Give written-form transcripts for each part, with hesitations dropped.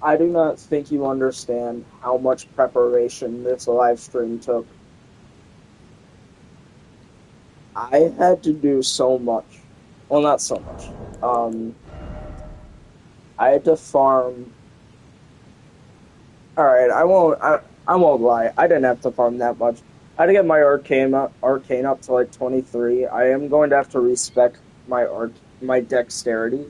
I do not think you understand how much preparation this live stream took. I had to do so much. Well, not so much. Um, I had to farm. All right, I won't lie. I didn't have to farm that much. I had to get my arcane up to like 23. I am going to have to respec my dexterity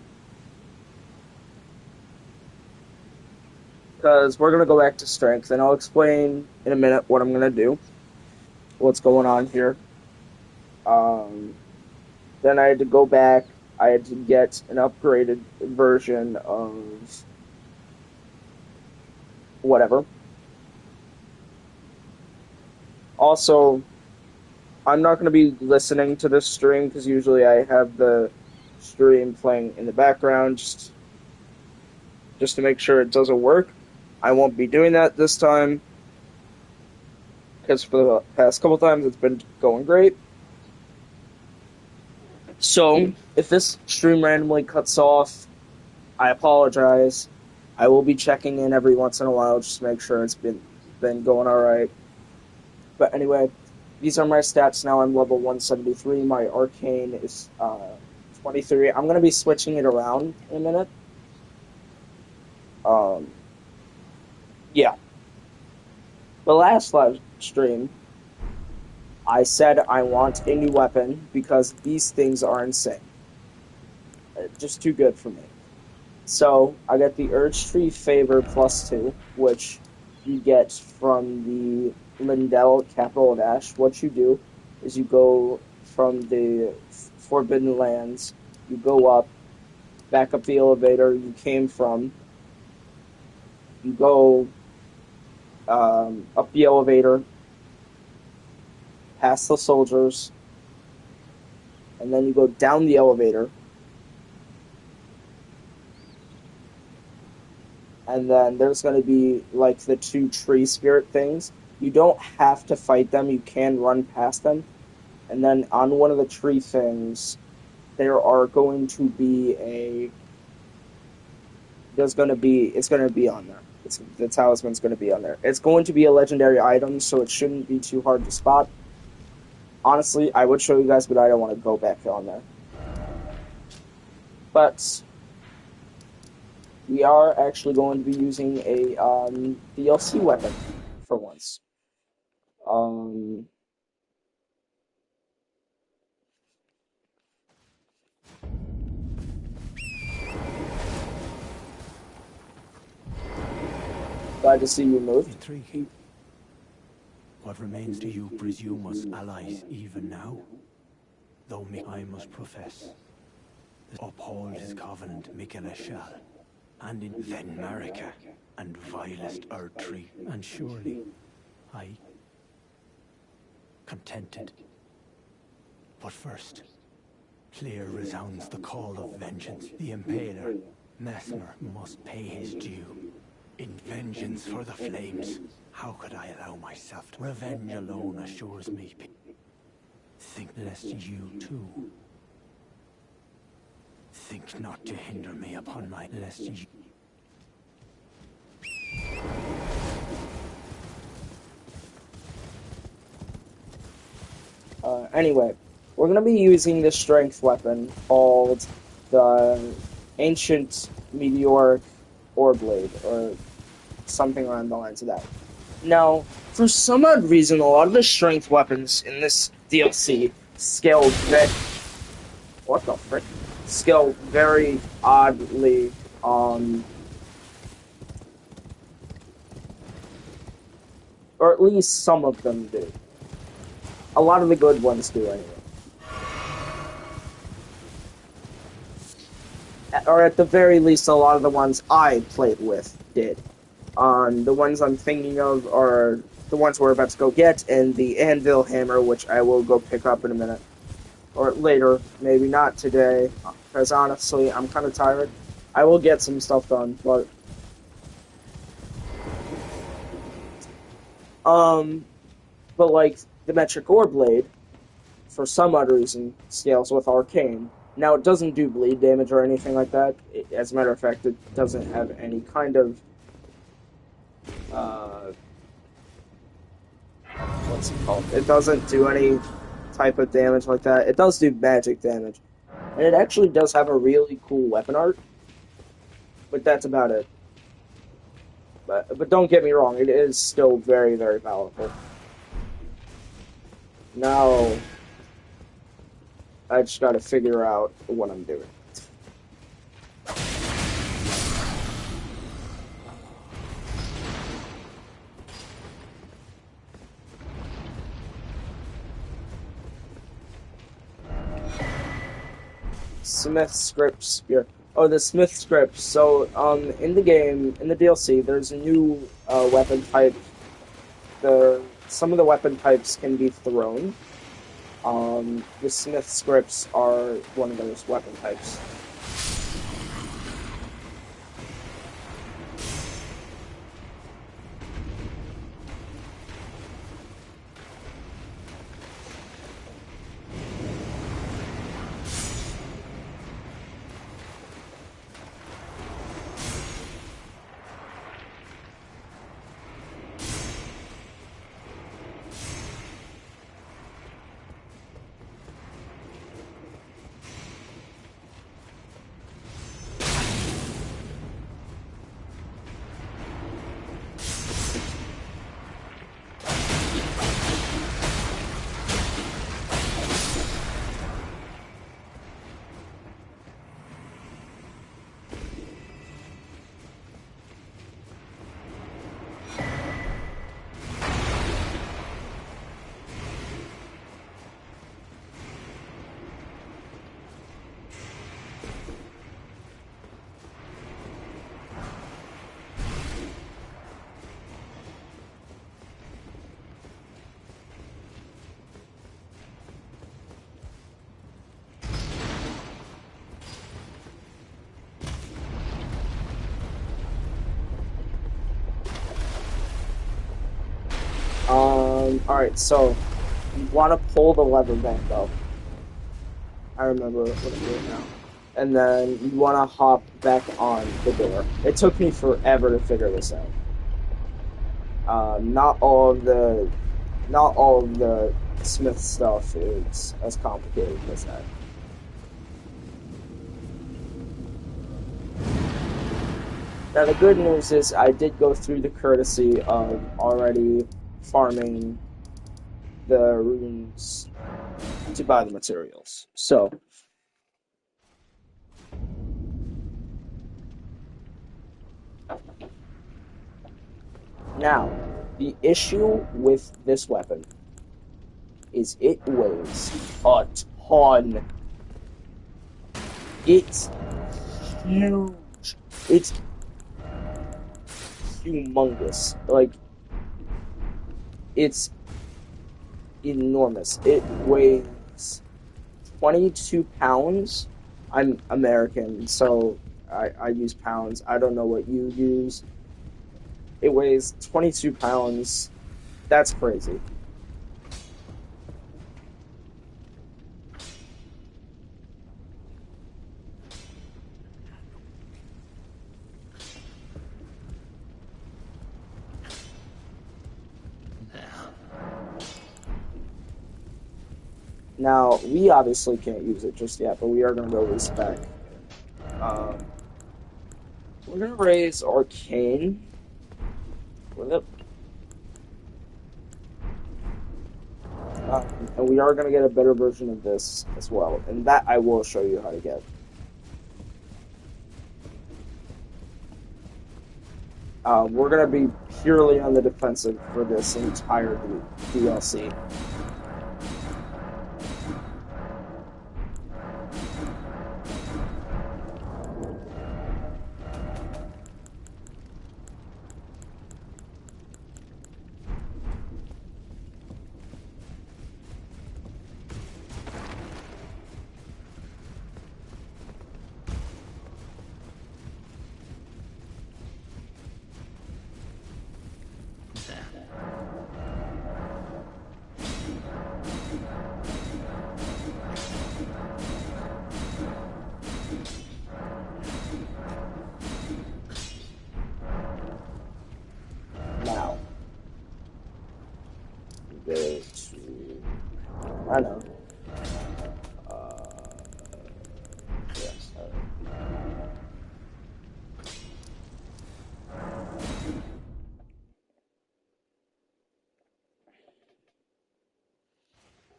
because we're gonna go back to strength, and I'll explain in a minute what I'm gonna do. What's going on here? Um, then I had to go back. I had to get an upgraded version of whatever. Also, I'm not going to be listening to this stream because usually I have the stream playing in the background just to make sure it doesn't work. I won't be doing that this time because for the past couple times it's been going great. So, if this stream randomly cuts off, I apologize. I will be checking in every once in a while just to make sure it's been going all right. But anyway, these are my stats now. I'm level 173. My arcane is 23. I'm gonna be switching it around in a minute. Um, yeah. The last live stream, I said I want a new weapon because these things are insane. Just too good for me. So I got the Erdtree Favor +2, which you get from the Lindell Capital of Ash. What you do is you go from the Forbidden Lands, you go up, back up the elevator you came from, you go up the elevator, past the soldiers, and then you go down the elevator, and then there's going to be like the two tree spirit things. You don't have to fight them, you can run past them. And then on one of the tree things, there are going to be it's going to be on there. The talisman's going to be on there. It's going to be a legendary item, so it shouldn't be too hard to spot. Honestly, I would show you guys, but I don't want to go back on there. But we are actually going to be using a DLC weapon for once. Glad to see you moved. Intriguing. What remains do you presume us allies even now? Though I must profess, uphold his covenant Miquella shall, and in then Marika, and vilest Erdtree, and surely I contented. But first, clear resounds the call of vengeance. The Impaler, Messmer, must pay his due. In vengeance for the flames, how could I allow myself to? Revenge alone assures me. Think lest you too. Think not to hinder me upon my lest you. Anyway, we're going to be using this strength weapon called the Ancient Meteoric Ore Blade, or something around the lines of that. Now, for some odd reason, a lot of the strength weapons in this DLC scale what the frick? Scale very oddly, or at least some of them do. A lot of the good ones do, anyway. Or at the very least, a lot of the ones I played with did. The ones I'm thinking of are the ones we're about to go get, and the Anvil Hammer, which I will go pick up in a minute. Or later, maybe not today, because honestly, I'm kind of tired. I will get some stuff done, but... But like, the Metric Ore Blade, for some odd reason, scales with Arcane. Now, it doesn't do bleed damage or anything like that. As a matter of fact, it doesn't have any kind of uh, what's it called? It doesn't do any type of damage like that. It does do magic damage, and it actually does have a really cool weapon art, but that's about it. But don't get me wrong, it is still very, very powerful. Now I just got to figure out what I'm doing. Smith script spear. Oh, the Smith script. So, in the game, in the DLC, there's a new weapon type. Some of the weapon types can be thrown. The Smith scripts are one of those weapon types. Alright, so you want to pull the lever back up. I remember what I'm doing now. And then you want to hop back on the door. It took me forever to figure this out. Not all of the Smith stuff is as complicated as that. Now the good news is I did go through the courtesy of already farming the runes to buy the materials. So now the issue with this weapon is it weighs a ton. It's huge. It's humongous. Like, it's enormous. It weighs 22 pounds. I'm American, so I use pounds. I don't know what you use. It weighs 22 pounds. That's crazy. Now, we obviously can't use it just yet, but we are going to release it back. We're going to raise Arcane with it. And we are going to get a better version of this as well. And that I will show you how to get. We're going to be purely on the defensive for this entire DLC. it to... I know. Yes,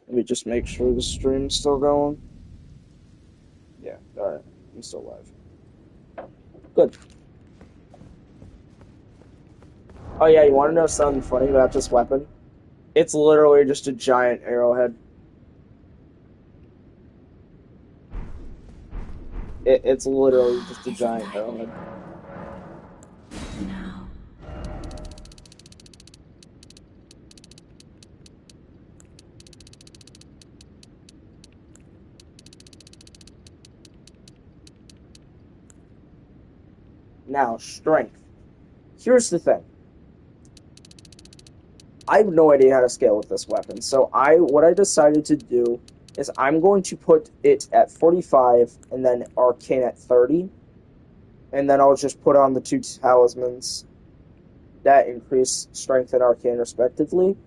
Let me just make sure the stream's still going. Yeah, alright. I'm still live. Good. Oh yeah, you want to know something funny about this weapon? It's literally just a giant arrowhead. It's literally just a giant arrowhead. Now. Now, strength. Here's the thing. I have no idea how to scale with this weapon, so what I decided to do is I'm going to put it at 45 and then arcane at 30, and then I'll just put on the two talismans that increase strength and arcane respectively.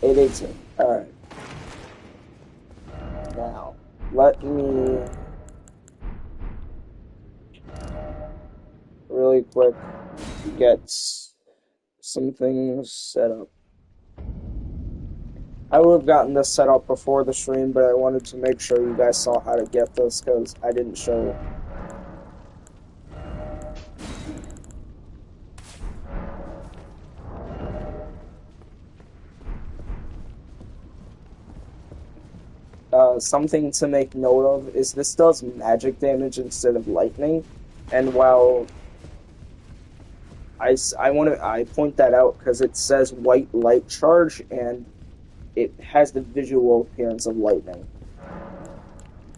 It is it. Alright. Now, let me really quick get some things set up. I would have gotten this set up before the stream, but I wanted to make sure you guys saw how to get this because I didn't show. Something to make note of is this does magic damage instead of lightning, and while I point that out because it says white light charge and it has the visual appearance of lightning.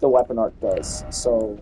The weapon art does. So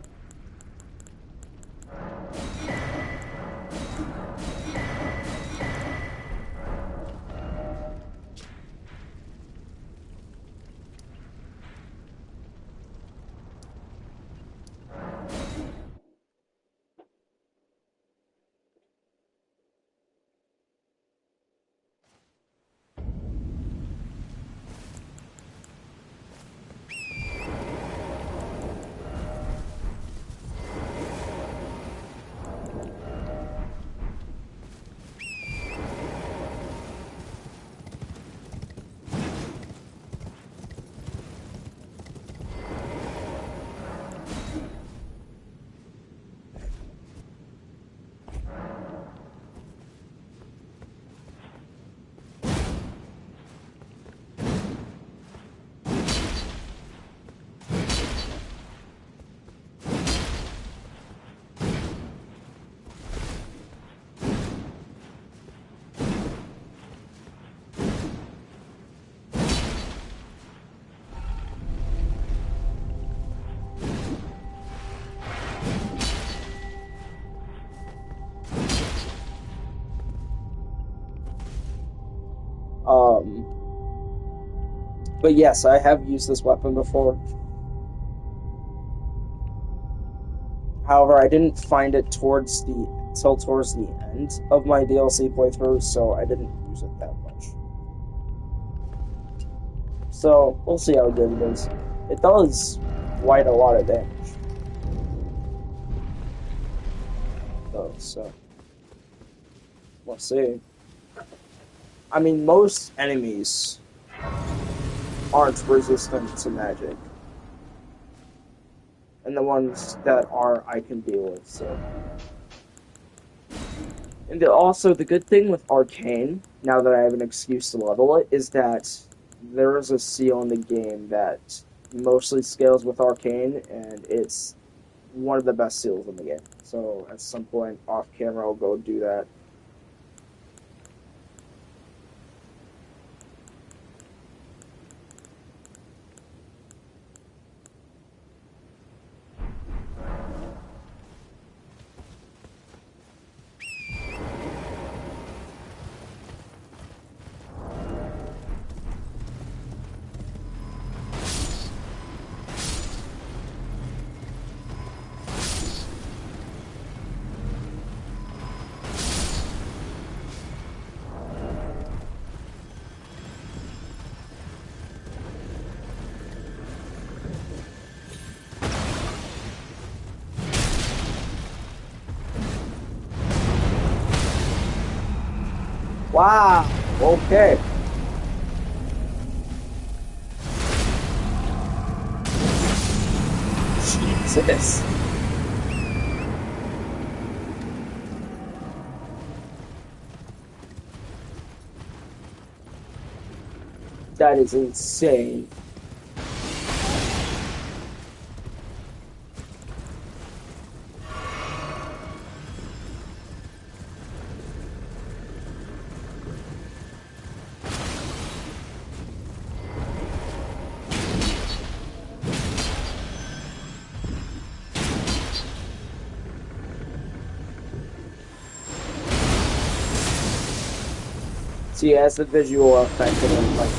but yes, I have used this weapon before. However, I didn't find it towards the end of my DLC playthrough, so I didn't use it that much. So we'll see how good it is. It does quite a lot of damage. though, so we'll see. I mean, most enemies aren't resistant to magic, and the ones that are, I can deal with. So, and also the good thing with Arcane, now that I have an excuse to level it, is that there is a seal in the game that mostly scales with Arcane, and it's one of the best seals in the game. So at some point off camera, I'll go do that. Wow. Okay. Jesus. That is insane. See, as the visual effect of it, like,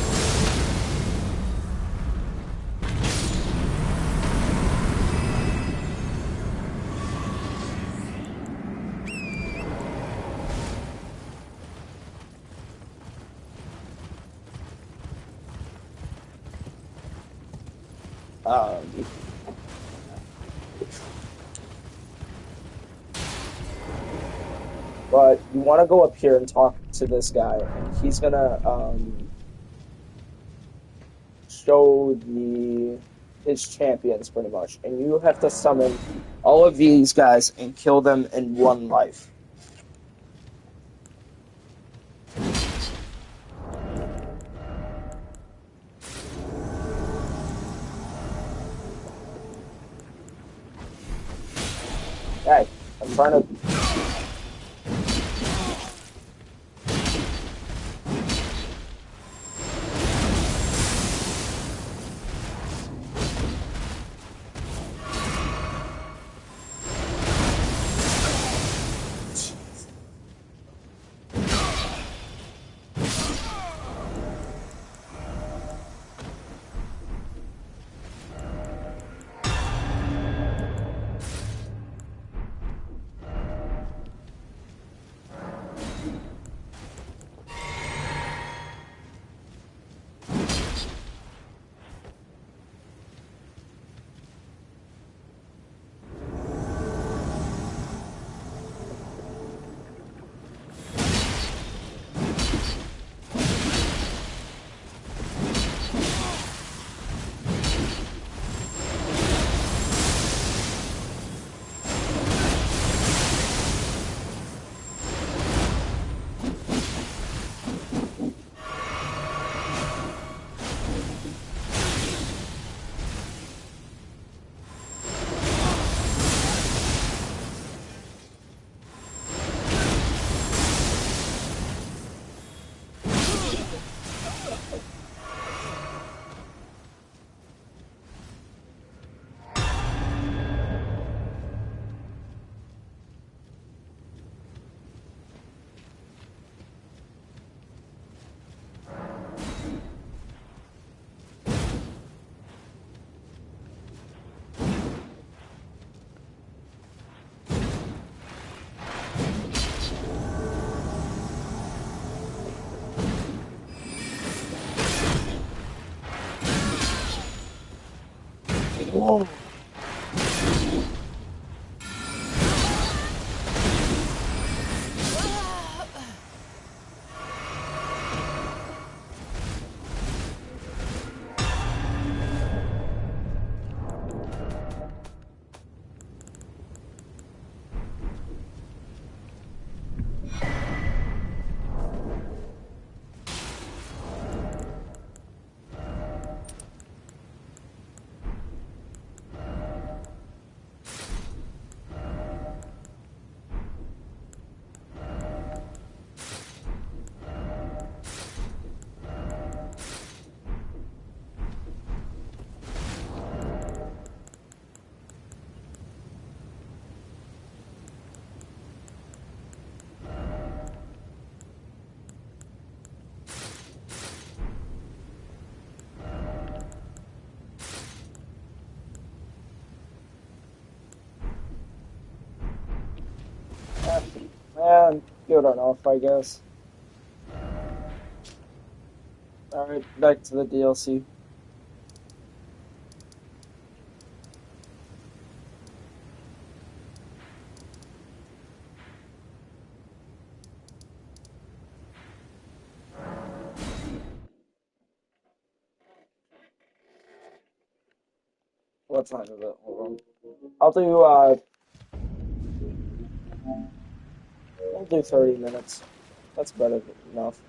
um, but you want to go up here and talk to this guy, and he's gonna show his champions pretty much, and you have to summon all of these guys and kill them in one life. Hey, I'm trying to. Whoa. And good enough, I guess. Alright, back to the DLC. What time is it? Hold on. I'll do 30 minutes. That's better enough.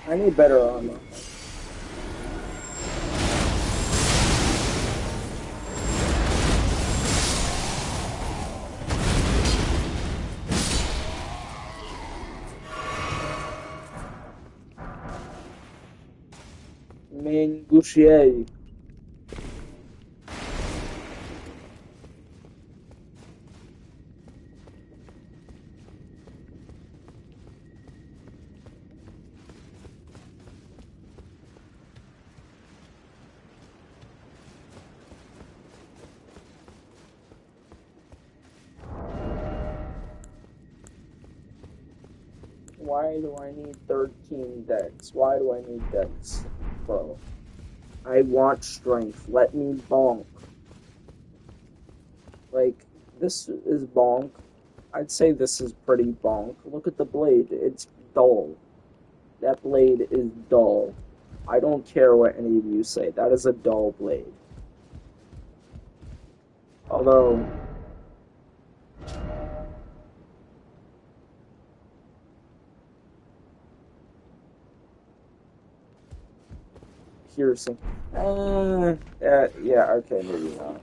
I need better armor. Mingutier. Why do I need 13 decks? Why do I need decks, bro? I want strength. Let me bonk. Like, this is bonk. I'd say this is pretty bonk. Look at the blade. It's dull. That blade is dull. I don't care what any of you say. That is a dull blade. Although, piercing. Yeah, okay, maybe not.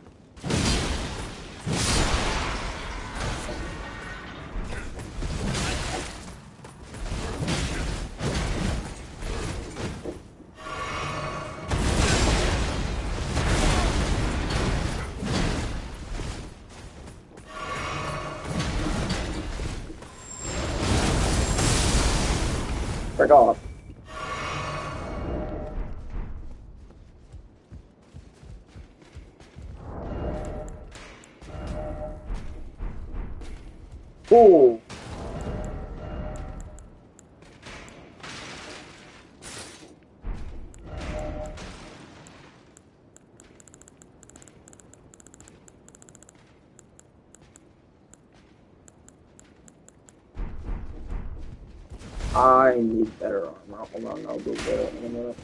Frick off. Ooh. I need better armor. Hold on, I'll go get it in a minute.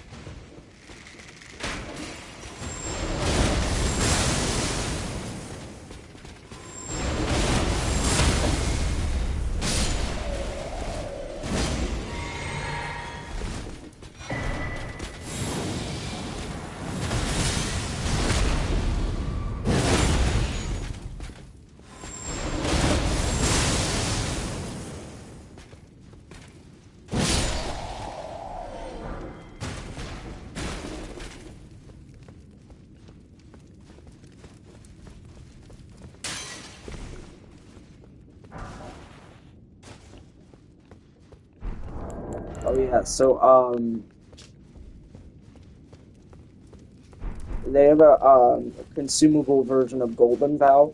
Oh yeah, so they have a consumable version of Golden Vow.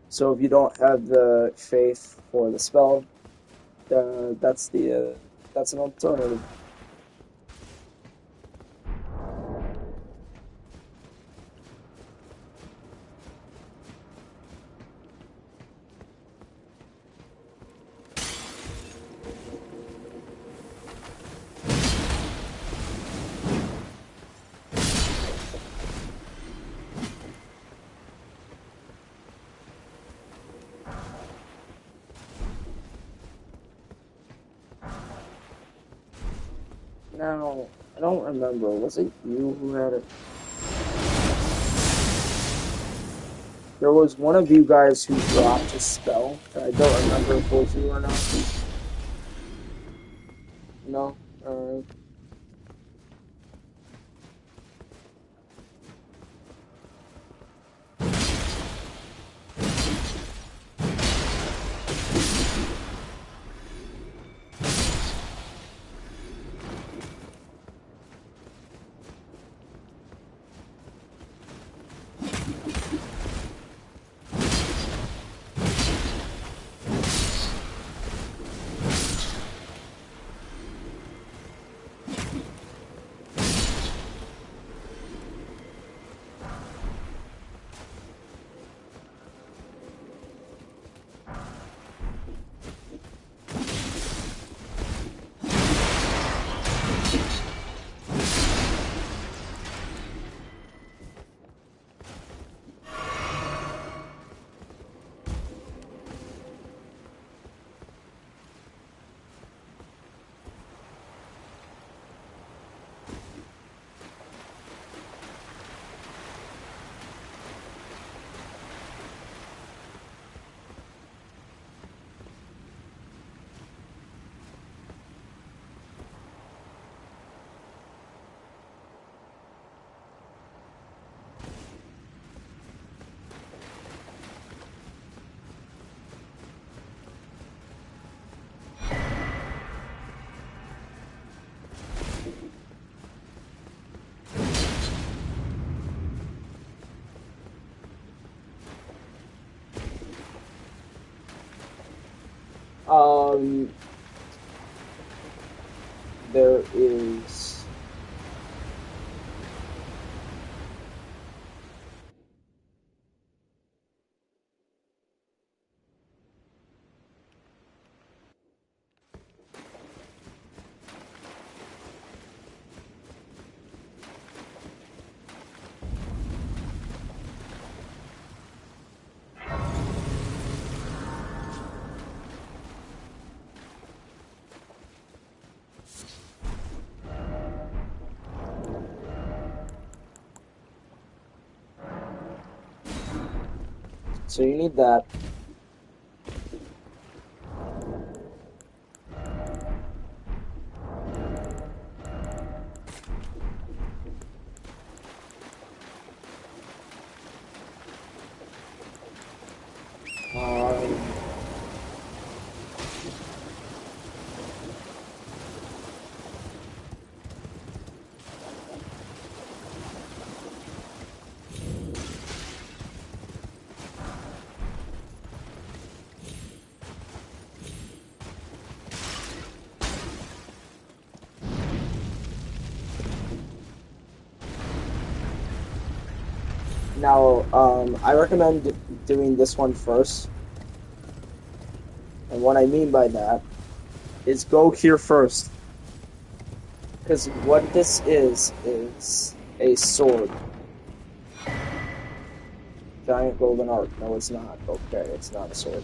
So if you don't have the faith for the spell, that's an alternative. Now, I don't remember. Was it you who had it? There was one of you guys who dropped a spell. I don't remember if it was you or not. No? Um, there is. So you need that. Um, Now, I recommend doing this one first. And what I mean by that is go here first. Because what this is a sword. Giant golden arc. No, it's not. Okay, it's not a sword.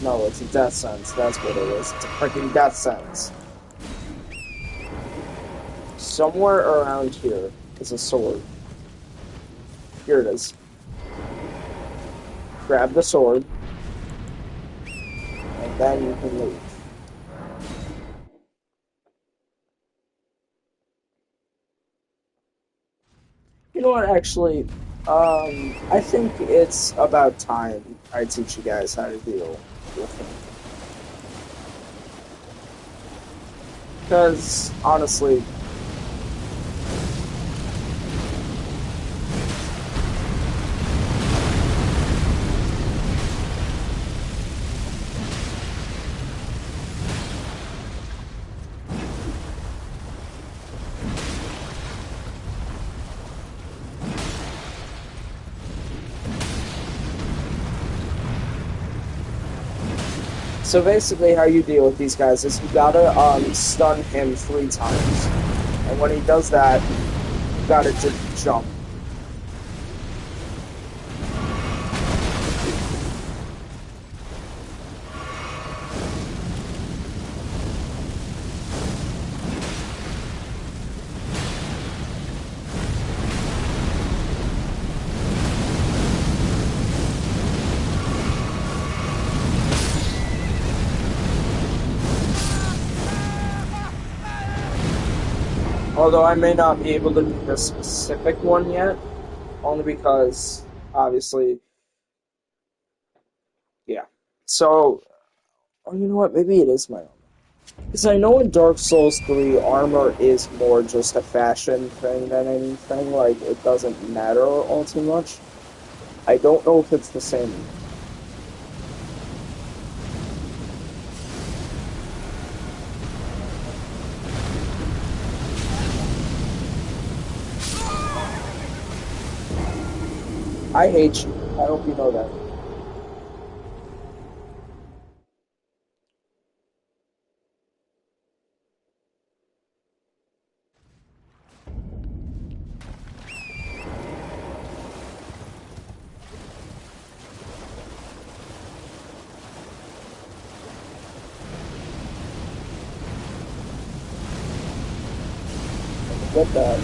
No, it's a death sentence. That's what it is. It's a freaking death sentence. Somewhere around here is a sword. Here it is. Grab the sword, and then you can leave. You know what, actually, I think it's about time I teach you guys how to deal with him. Because, honestly, so basically how you deal with these guys is you gotta stun him 3 times. And when he does that, you gotta just jump. Although I may not be able to do this specific one yet, only because, obviously, yeah. So, oh, you know what? Maybe it is my armor. Because I know in Dark Souls 3, armor is more just a fashion thing than anything. Like, it doesn't matter all too much. I don't know if it's the same. I hate you. I hope you know that. Get that.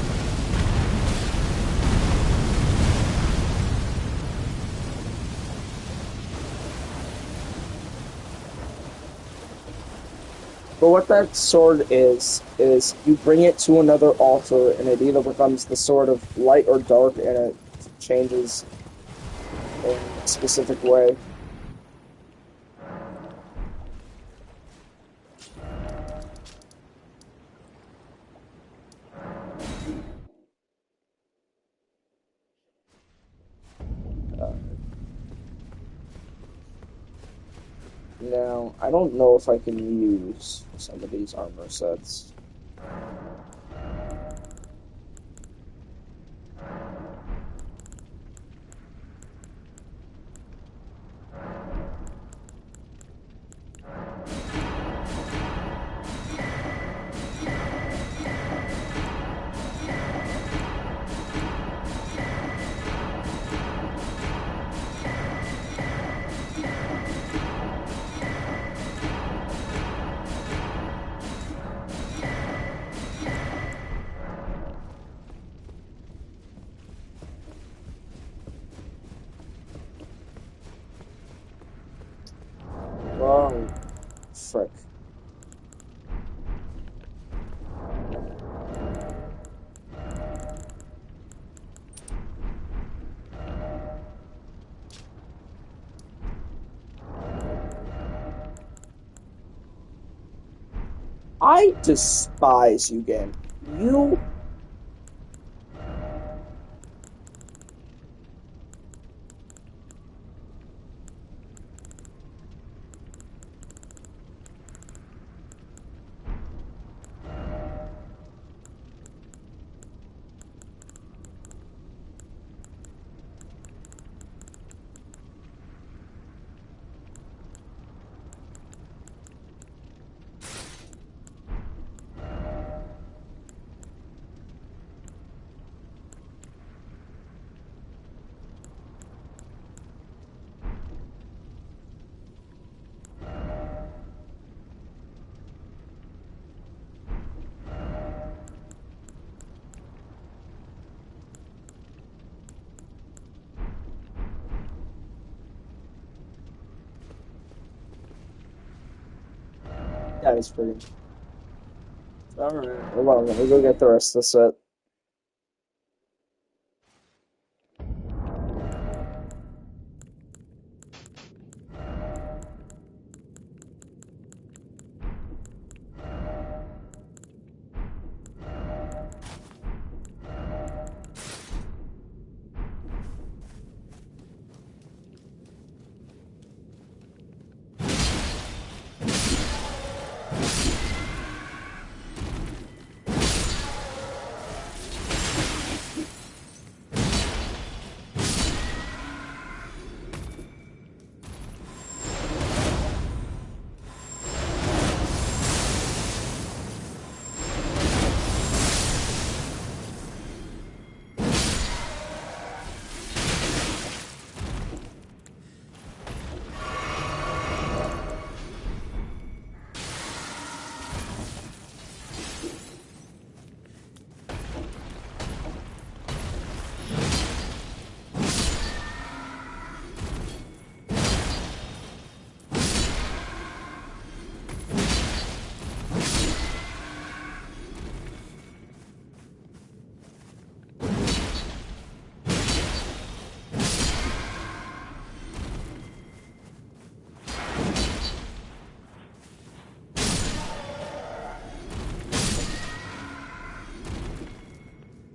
But what that sword is you bring it to another altar, and it either becomes the sword of light or dark, and it changes in a specific way. Now, I don't know if I can use some of these armor sets. I despise you, game. You. That is pretty. Alright, hold on, let me go get the rest of the set.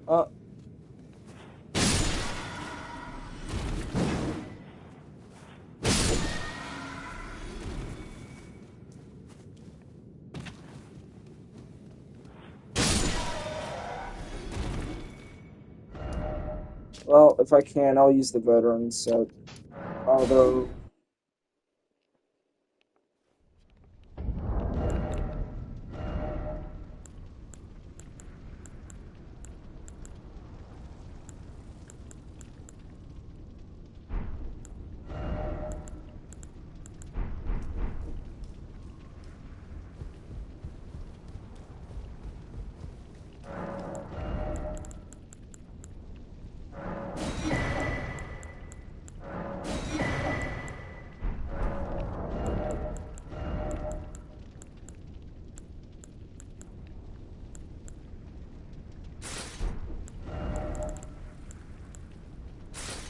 Uh, well, if I can, I'll use the veteran set. Although,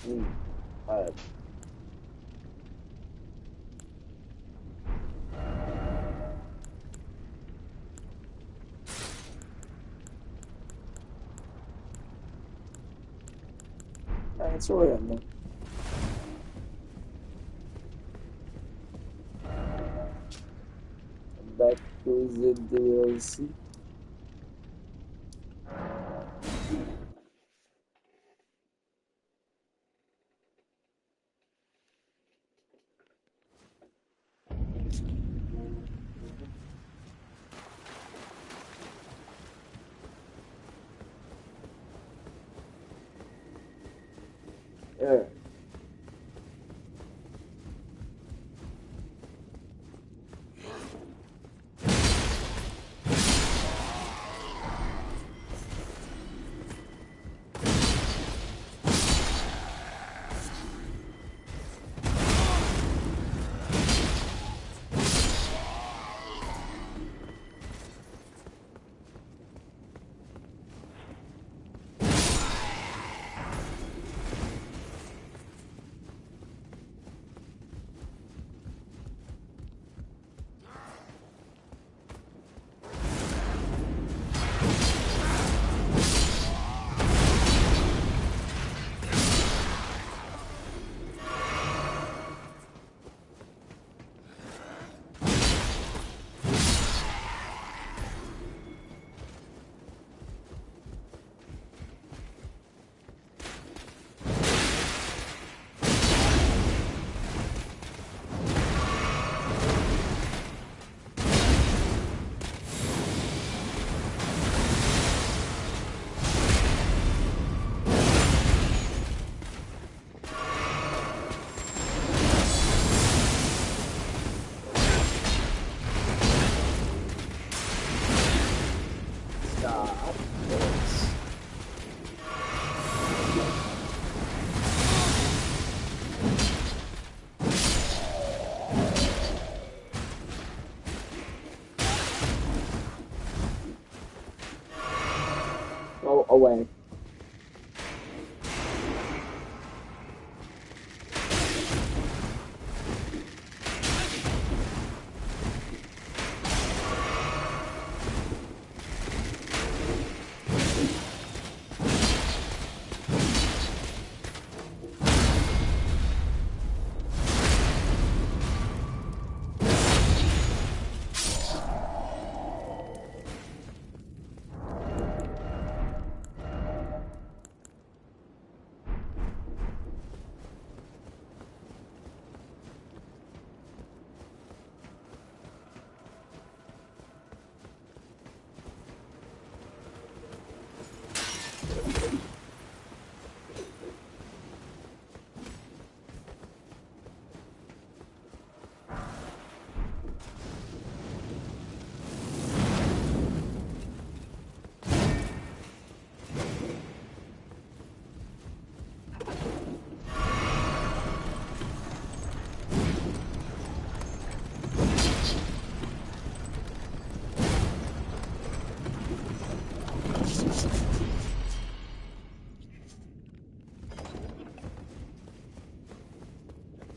mm, uh, it's really on back to the DLC. Yeah. away.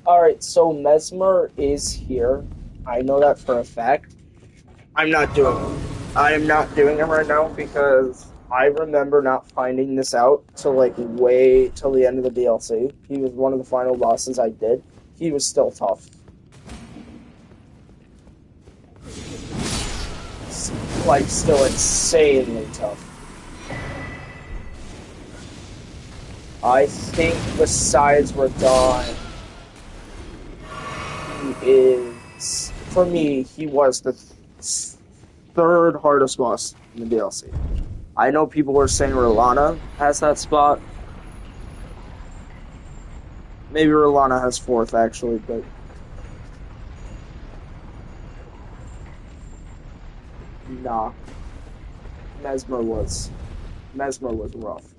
Alright, so Mesmer is here. I know that for a fact. I'm not doing it. I am not doing it right now because I remember not finding this out till like way till the end of the DLC. He was one of the final bosses I did. He was still tough. Like, still insanely tough. I think besides Radahn, he is, for me, he was the third hardest boss in the DLC. I know people were saying R'Ellana has that spot. Maybe R'Ellana has fourth, actually, but... Nah. Mesmer was rough.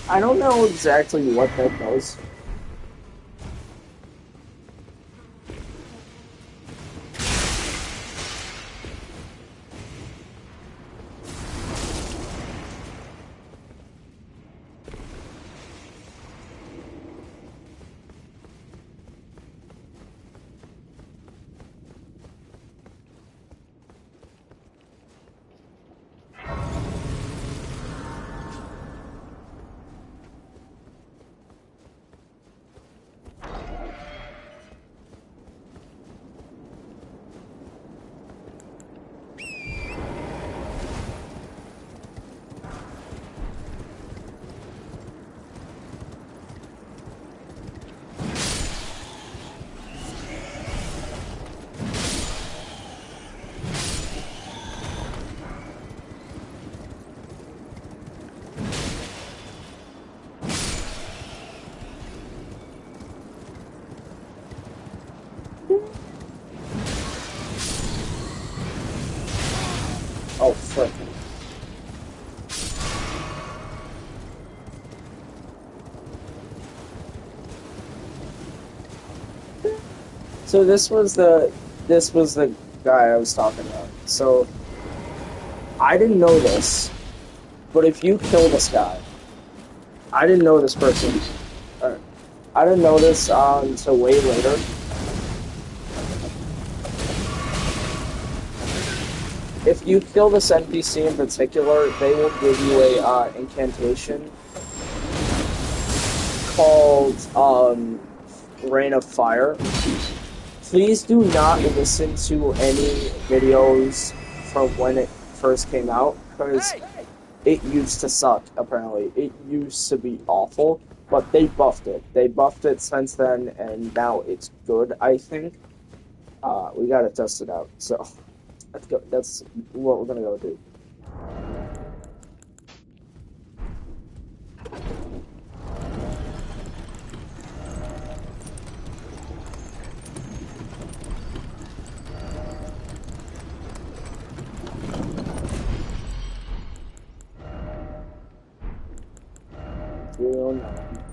I don't know exactly what that does. Oh, frick. So this was the guy I was talking about. So I didn't know this, but if you kill this guy, I didn't know this person. I didn't know this until way later. if you kill this NPC in particular, they will give you a incantation called Rain of Fire. Please do not listen to any videos from when it first came out, because it used to suck, apparently. It used to be awful, but they buffed it. They buffed it since then, and now it's good, I think. We gotta test it out, so let's go. That's what we're gonna go do. Zero nine.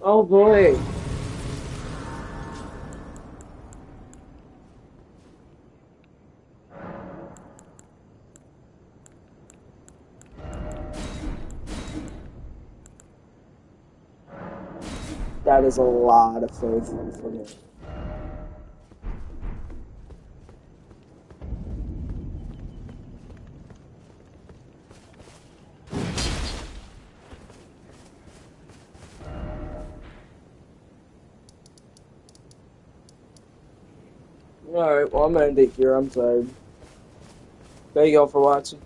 Oh boy. That is a lot of faith for me. Alright, well, I'm gonna end it here. I'm tired. Thank you all for watching.